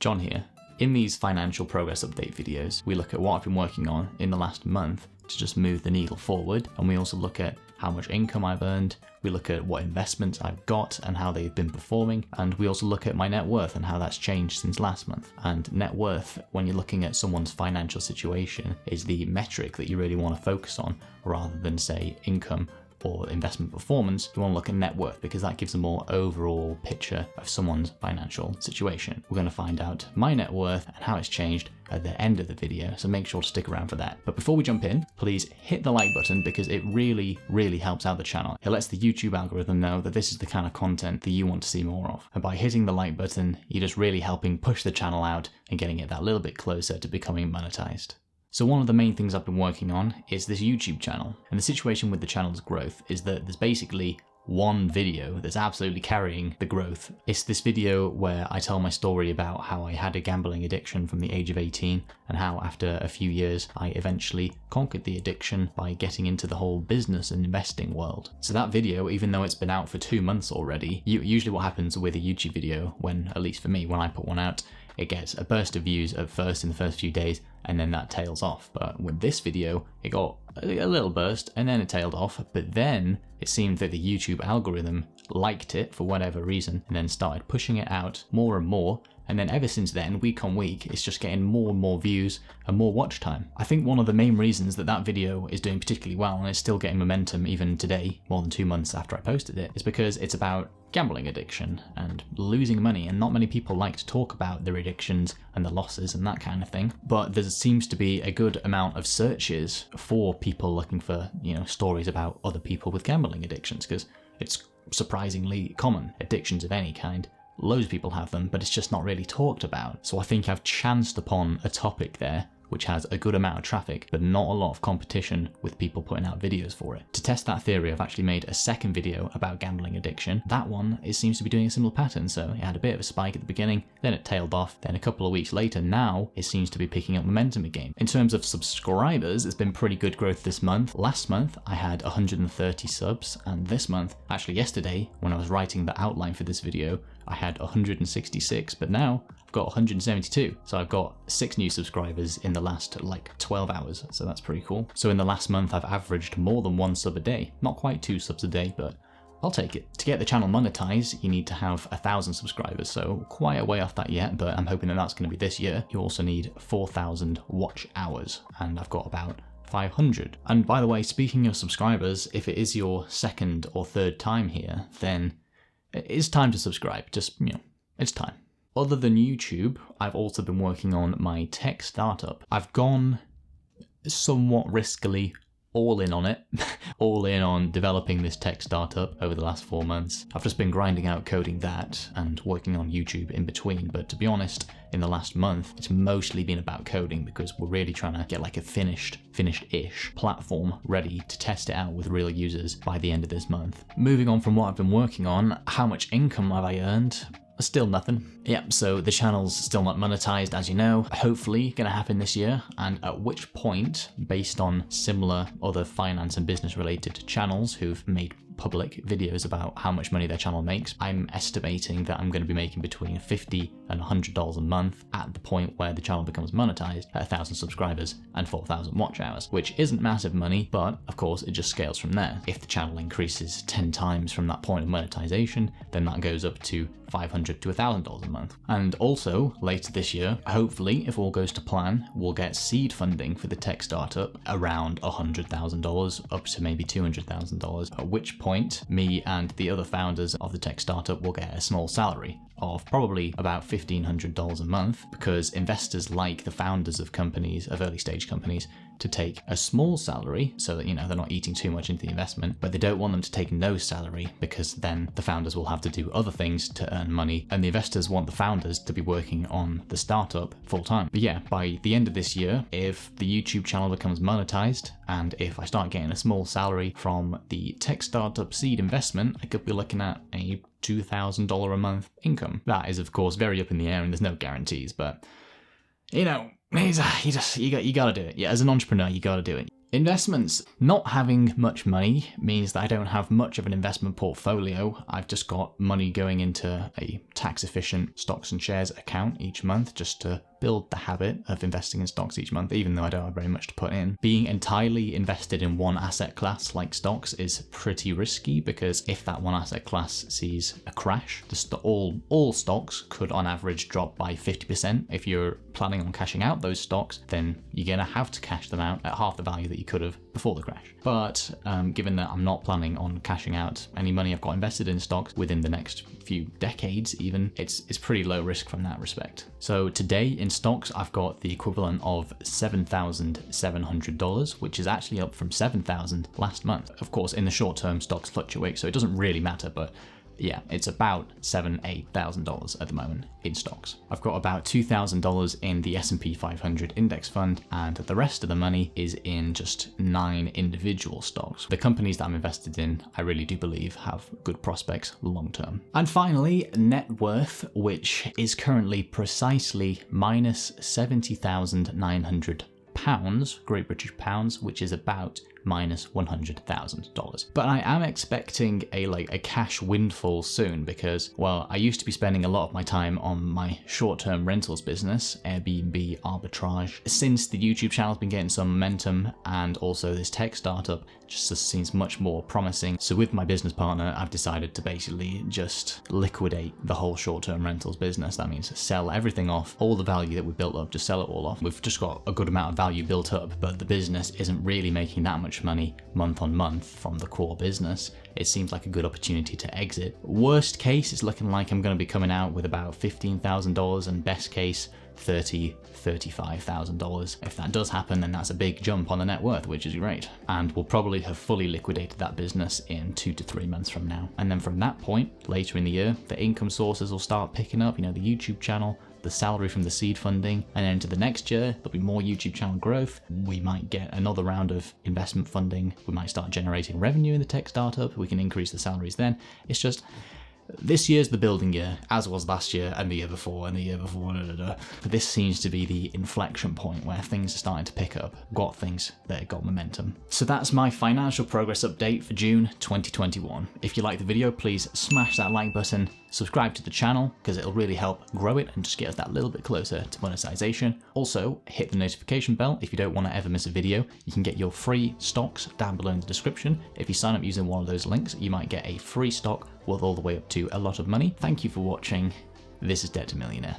John here. In these financial progress update videos, we look at what I've been working on in the last month to just move the needle forward, and we also look at how much income I've earned, we look at what investments I've got and how they've been performing, and we also look at my net worth and how that's changed since last month. And net worth, when you're looking at someone's financial situation, is the metric that you really want to focus on rather than, say, income or investment performance. You want to look at net worth because that gives a more overall picture of someone's financial situation. We're going to find out my net worth and how it's changed at the end of the video, so make sure to stick around for that. But before we jump in, please hit the like button because it really helps out the channel. It lets the YouTube algorithm know that this is the kind of content that you want to see more of. And by hitting the like button, you're just really helping push the channel out and getting it that little bit closer to becoming monetized. So one of the main things I've been working on is this YouTube channel. And the situation with the channel's growth is that there's basically one video that's absolutely carrying the growth. It's this video where I tell my story about how I had a gambling addiction from the age of 18 and how after a few years I eventually conquered the addiction by getting into the whole business and investing world. So that video, even though it's been out for 2 months already, usually what happens with a YouTube video when, at least for me, when I put one out, it gets a burst of views at first in the first few days and then that tails off. But with this video, it got a little burst and then it tailed off. But then it seemed that the YouTube algorithm liked it for whatever reason and then started pushing it out more and more. And then ever since then, week on week, it's just getting more and more views and more watch time. I think one of the main reasons that that video is doing particularly well and it's still getting momentum even today, more than 2 months after I posted it, is because it's about gambling addiction and losing money, and not many people like to talk about their addictions and the losses and that kind of thing. But there seems to be a good amount of searches for people looking for, stories about other people with gambling addictions, because it's surprisingly common. Addictions of any kind, loads of people have them, but it's just not really talked about. So I think I've chanced upon a topic there which has a good amount of traffic, but not a lot of competition with people putting out videos for it. To test that theory, I've actually made a second video about gambling addiction. That one, it seems to be doing a similar pattern. So it had a bit of a spike at the beginning, then it tailed off, then a couple of weeks later, now it seems to be picking up momentum again. In terms of subscribers, it's been pretty good growth this month. Last month, I had 130 subs, and this month, actually yesterday, when I was writing the outline for this video, I had 166, but now I've got 172. So I've got 6 new subscribers in the last 12 hours. So that's pretty cool. So in the last month, I've averaged more than 1 sub a day. Not quite 2 subs a day, but I'll take it. To get the channel monetized, you need to have 1,000 subscribers. So quite a way off that yet, but I'm hoping that that's going to be this year. You also need 4,000 watch hours, and I've got about 500. And by the way, speaking of subscribers, if it is your second or third time here, then it's time to subscribe. Just, it's time. Other than YouTube, I've also been working on my tech startup. I've gone somewhat riskily all in on it, all in on developing this tech startup over the last 4 months. I've just been grinding out coding that and working on YouTube in between, but to be honest, in the last month, it's mostly been about coding because we're really trying to get a finished-ish platform ready to test it out with real users by the end of this month. Moving on from what I've been working on, how much income have I earned? Still nothing. Yep, so the channel's still not monetized, as you know. Hopefully gonna happen this year, and at which point, based on similar other finance and business related channels who've made public videos about how much money their channel makes, I'm estimating that I'm going to be making between $50 and $100 a month at the point where the channel becomes monetized at 1,000 subscribers and 4,000 watch hours, which isn't massive money, but of course it just scales from there. If the channel increases 10 times from that point of monetization, then that goes up to $500 to $1,000 a month. And also, later this year, hopefully, if all goes to plan, we'll get seed funding for the tech startup around $100,000 up to maybe $200,000, at which point me and the other founders of the tech startup will get a small salary of probably about $1,500 a month, because investors like the founders of companies, of early stage companies, to take a small salary so that, they're not eating too much into the investment, but they don't want them to take no salary because then the founders will have to do other things to earn money, and the investors want the founders to be working on the startup full time. But yeah, by the end of this year, if the YouTube channel becomes monetized and if I start getting a small salary from the tech startup seed investment, I could be looking at a $2,000 a month income. That is, of course, very up in the air and there's no guarantees, but you gotta do it. Yeah, as an entrepreneur, you gotta do it. Investments. Not having much money means that I don't have much of an investment portfolio. I've just got money going into a tax-efficient stocks and shares account each month just to build the habit of investing in stocks each month, even though I don't have very much to put in. Being entirely invested in one asset class like stocks is pretty risky, because if that one asset class sees a crash, all stocks could on average drop by 50%. If you're planning on cashing out those stocks, then you're going to have to cash them out at half the value that you could have before the crash. But given that I'm not planning on cashing out any money I've got invested in stocks within the next few decades even, it's pretty low risk from that respect. So today in stocks, I've got the equivalent of $7,700, which is actually up from $7,000 last month. Of course, in the short term, stocks fluctuate, so it doesn't really matter, but yeah, it's about $8,000 at the moment in stocks. I've got about $2,000 in the S&P 500 index fund, and the rest of the money is in just 9 individual stocks. The companies that I'm invested in, I really do believe have good prospects long term. And finally, net worth, which is currently precisely minus £70,900, Great British pounds, which is about minus $100,000. But I am expecting a cash windfall soon, because, well, I used to be spending a lot of my time on my short-term rentals business, Airbnb arbitrage. Since the YouTube channel's been getting some momentum, and also this tech startup just seems much more promising. So with my business partner, I've decided to basically just liquidate the whole short-term rentals business. That means sell everything off, all the value that we've built up, just sell it all off. We've just got a good amount of value built up, but the business isn't really making that much money month on month from the core business. It seems like a good opportunity to exit. Worst case, it's looking like I'm going to be coming out with about $15,000, and best case, $35,000. If that does happen, then that's a big jump on the net worth, which is great. And we'll probably have fully liquidated that business in 2 to 3 months from now. And then from that point, later in the year, the income sources will start picking up, the YouTube channel, the salary from the seed funding, and then into the next year, there'll be more YouTube channel growth. We might get another round of investment funding. We might start generating revenue in the tech startup. We can increase the salaries then. It's just, this year's the building year, as was last year and the year before and the year before. But this seems to be the inflection point where things are starting to pick up. Got things that got momentum. So that's my financial progress update for June 2021. If you like the video, please smash that like button, subscribe to the channel, because it'll really help grow it and just get us that little bit closer to monetization. Also, hit the notification bell if you don't want to ever miss a video. You can get your free stocks down below in the description. If you sign up using one of those links, you might get a free stock worth all the way up to a lot of money. Thank you for watching. This is Debt to Millionaire.